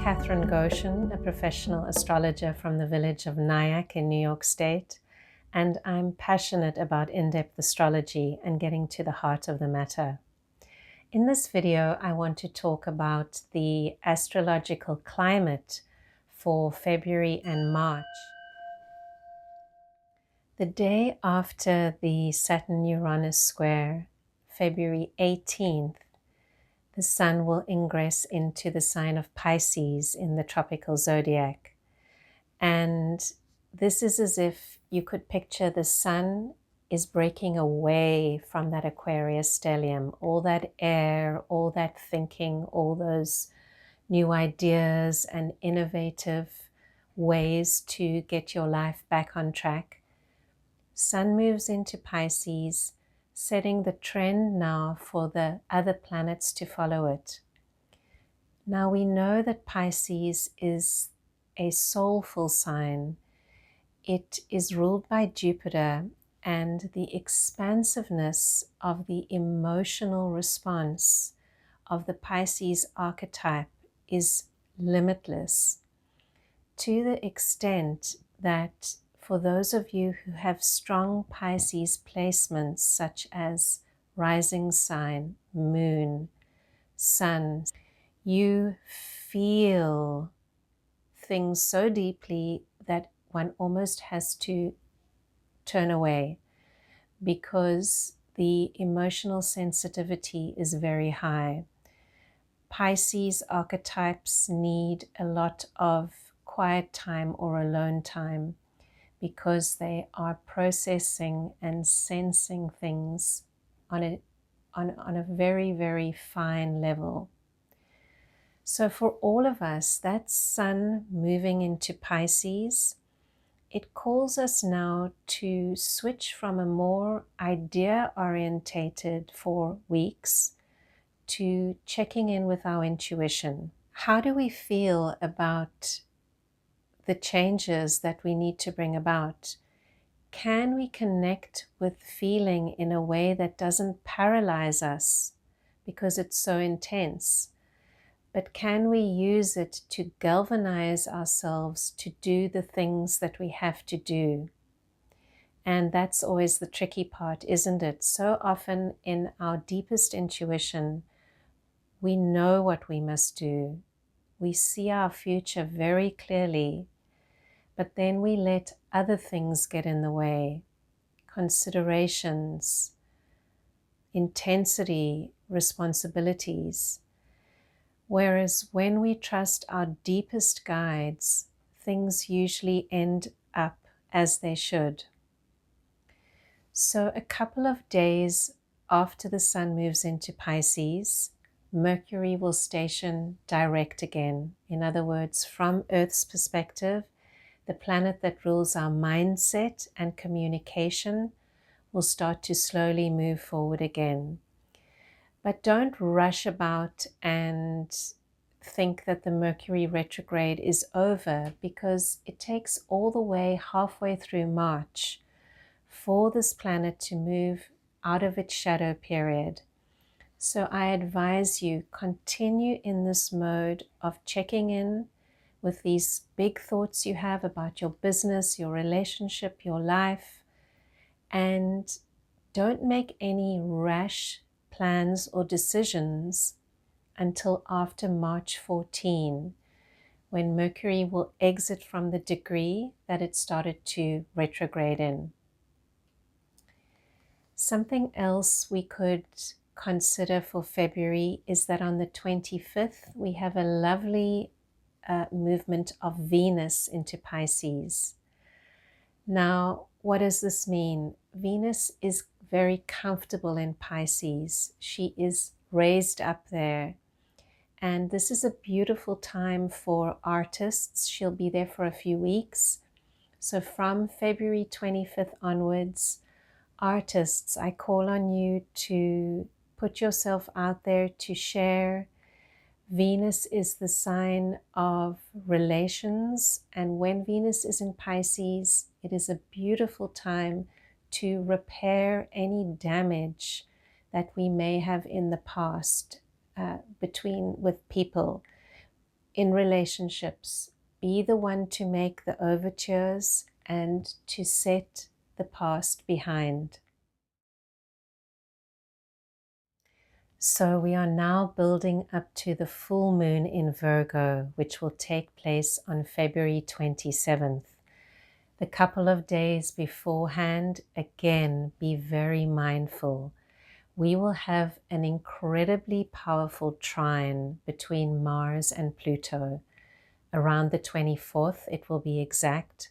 Catherine Goshen, a professional astrologer from the village of Nyack in New York State, and I'm passionate about in-depth astrology and getting to the heart of the matter. In this video, I want to talk about the astrological climate for February and March. The day after the Saturn-Uranus square, February 18th, the Sun will ingress into the sign of Pisces in the tropical zodiac. And this is as if you could picture the Sun is breaking away from that Aquarius stellium, all that air, all that thinking, all those new ideas and innovative ways to get your life back on track. Sun moves into Pisces, setting the trend now for the other planets to follow it. Now we know that Pisces is a soulful sign. It is ruled by Jupiter, and the expansiveness of the emotional response of the Pisces archetype is limitless, to the extent that for those of you who have strong Pisces placements such as rising sign, moon, sun, you feel things so deeply that one almost has to turn away because the emotional sensitivity is very high. Pisces archetypes need a lot of quiet time or alone time, because they are processing and sensing things on a very, very fine level. So for all of us, that Sun moving into Pisces, it calls us now to switch from a more idea-orientated for weeks to checking in with our intuition. How do we feel about the changes that we need to bring about? Can we connect with feeling in a way that doesn't paralyze us because it's so intense? But can we use it to galvanize ourselves to do the things that we have to do? And that's always the tricky part, isn't it? So often in our deepest intuition, we know what we must do. We see our future very clearly, but then we let other things get in the way. Considerations, intensity, responsibilities. Whereas when we trust our deepest guides, things usually end up as they should. So a couple of days after the Sun moves into Pisces, Mercury will station direct again. In other words, from Earth's perspective, the planet that rules our mindset and communication will start to slowly move forward again. But don't rush about and think that the Mercury retrograde is over, because it takes all the way halfway through March for this planet to move out of its shadow period. So I advise you, continue in this mode of checking in with these big thoughts you have about your business, your relationship, your life, and don't make any rash plans or decisions until after March 14, when Mercury will exit from the degree that it started to retrograde in. Something else we could consider for February is that on the 25th, we have a lovely movement of Venus into Pisces. Now, what does this mean? Venus is very comfortable in Pisces. She is raised up there. And this is a beautiful time for artists. She'll be there for a few weeks. So from February 25th onwards, artists, I call on you to put yourself out there to share. Venus is the sign of relations, and when Venus is in Pisces, it is a beautiful time to repair any damage that we may have in the past with people. in relationships, be the one to make the overtures and to set the past behind. So we are now building up to the full moon in Virgo, which will take place on February 27th. The couple of days beforehand, again, be very mindful. We will have an incredibly powerful trine between Mars and Pluto. Around the 24th, it will be exact.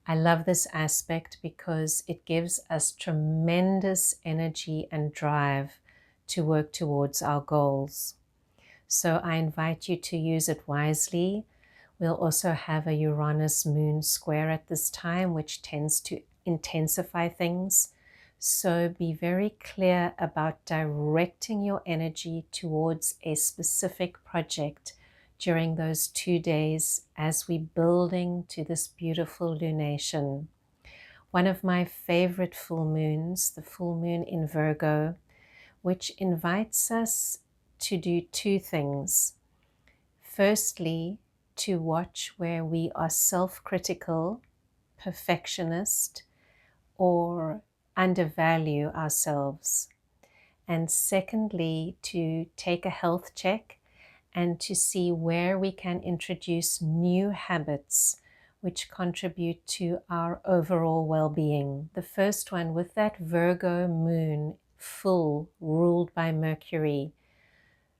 I love this aspect because it gives us tremendous energy and drive to work towards our goals. So I invite you to use it wisely. We'll also have a Uranus moon square at this time, which tends to intensify things. So be very clear about directing your energy towards a specific project during those 2 days as we're building to this beautiful lunation. One of my favorite full moons, the full moon in Virgo, which invites us to do 2 things. Firstly, to watch where we are self-critical, perfectionist, or undervalue ourselves. And secondly, to take a health check and to see where we can introduce new habits which contribute to our overall well-being. The first one, with that Virgo moon full ruled by Mercury,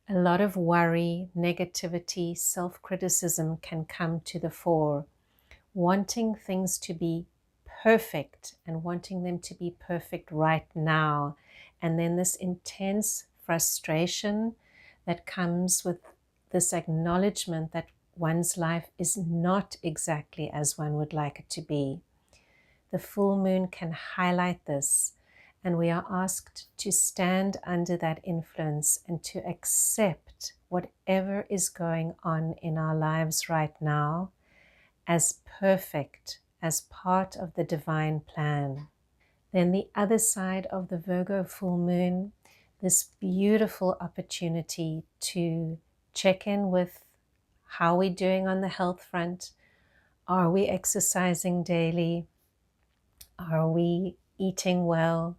a lot of worry, negativity, self-criticism can come to the fore. Wanting things to be perfect and wanting them to be perfect right now. And then this intense frustration that comes with this acknowledgement that one's life is not exactly as one would like it to be. The full moon can highlight this, and we are asked to stand under that influence and to accept whatever is going on in our lives right now as perfect, as part of the divine plan. Then the other side of the Virgo full moon, this beautiful opportunity to check in with how we're doing on the health front. Are we exercising daily? Are we eating well?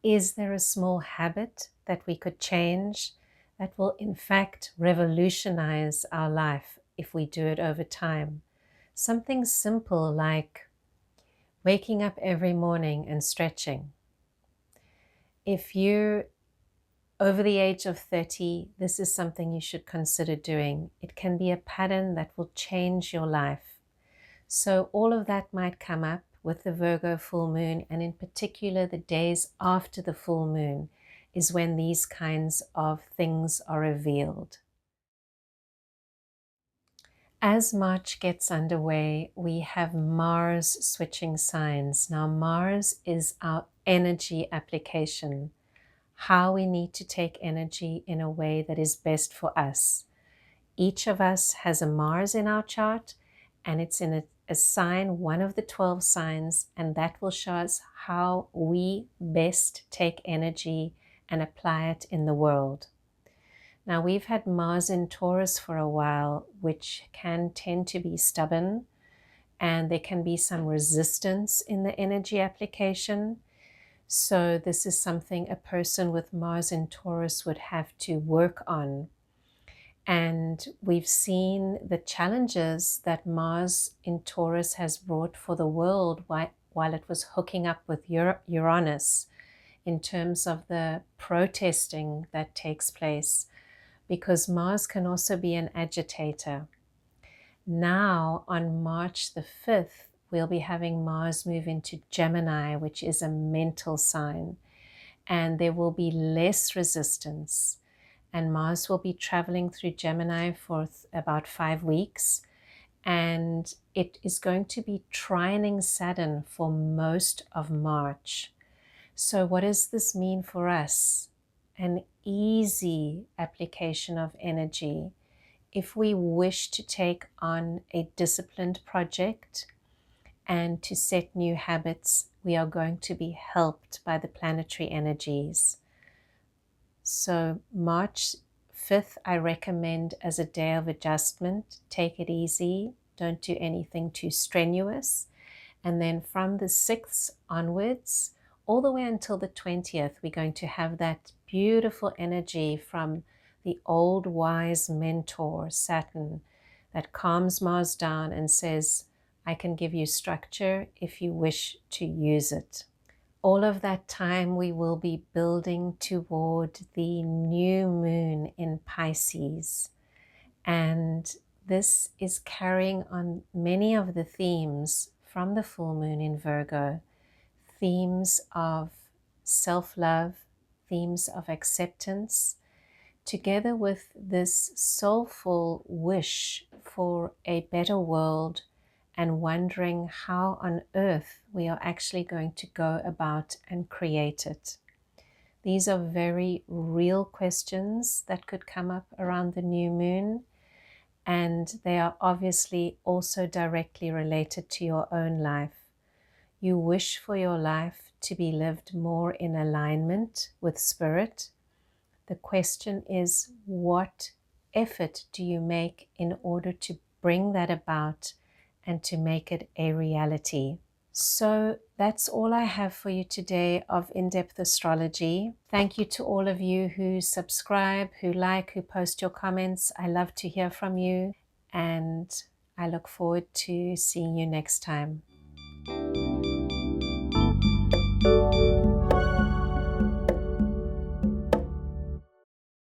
Is there a small habit that we could change that will in fact revolutionize our life if we do it over time? Something simple like waking up every morning and stretching. If you're over the age of 30, this is something you should consider doing. It can be a pattern that will change your life. So all of that might come up with the Virgo full moon, and in particular the days after the full moon is when these kinds of things are revealed. As March gets underway, we have Mars switching signs. Now Mars is our energy application, how we need to take energy in a way that is best for us. Each of us has a Mars in our chart, and it's in a sign, one of the 12 signs, and that will show us how we best take energy and apply it in the world. Now, we've had Mars in Taurus for a while, which can tend to be stubborn, and there can be some resistance in the energy application. So this is something a person with Mars in Taurus would have to work on. And we've seen the challenges that Mars in Taurus has brought for the world while it was hooking up with Uranus in terms of the protesting that takes place, because Mars can also be an agitator. Now, on March the 5th, we'll be having Mars move into Gemini, which is a mental sign, and there will be less resistance. And Mars will be traveling through Gemini for about 5 weeks, and it is going to be trining Saturn for most of March. So what does this mean for us? An easy application of energy. If we wish to take on a disciplined project and to set new habits, we are going to be helped by the planetary energies. So March 5th, I recommend as a day of adjustment. Take it easy. Don't do anything too strenuous. And then from the 6th onwards, all the way until the 20th, we're going to have that beautiful energy from the old wise mentor, Saturn, that calms Mars down and says, I can give you structure if you wish to use it. All of that time we will be building toward the new moon in Pisces. And this is carrying on many of the themes from the full moon in Virgo. Themes of self-love, themes of acceptance, together with this soulful wish for a better world and wondering how on earth we are actually going to go about and create it. These are very real questions that could come up around the new moon, and they are obviously also directly related to your own life. You wish for your life to be lived more in alignment with spirit. The question is, what effort do you make in order to bring that about and to make it a reality? So that's all I have for you today of in-depth astrology. Thank you to all of you who subscribe, who like, who post your comments. I love to hear from you, and I look forward to seeing you next time.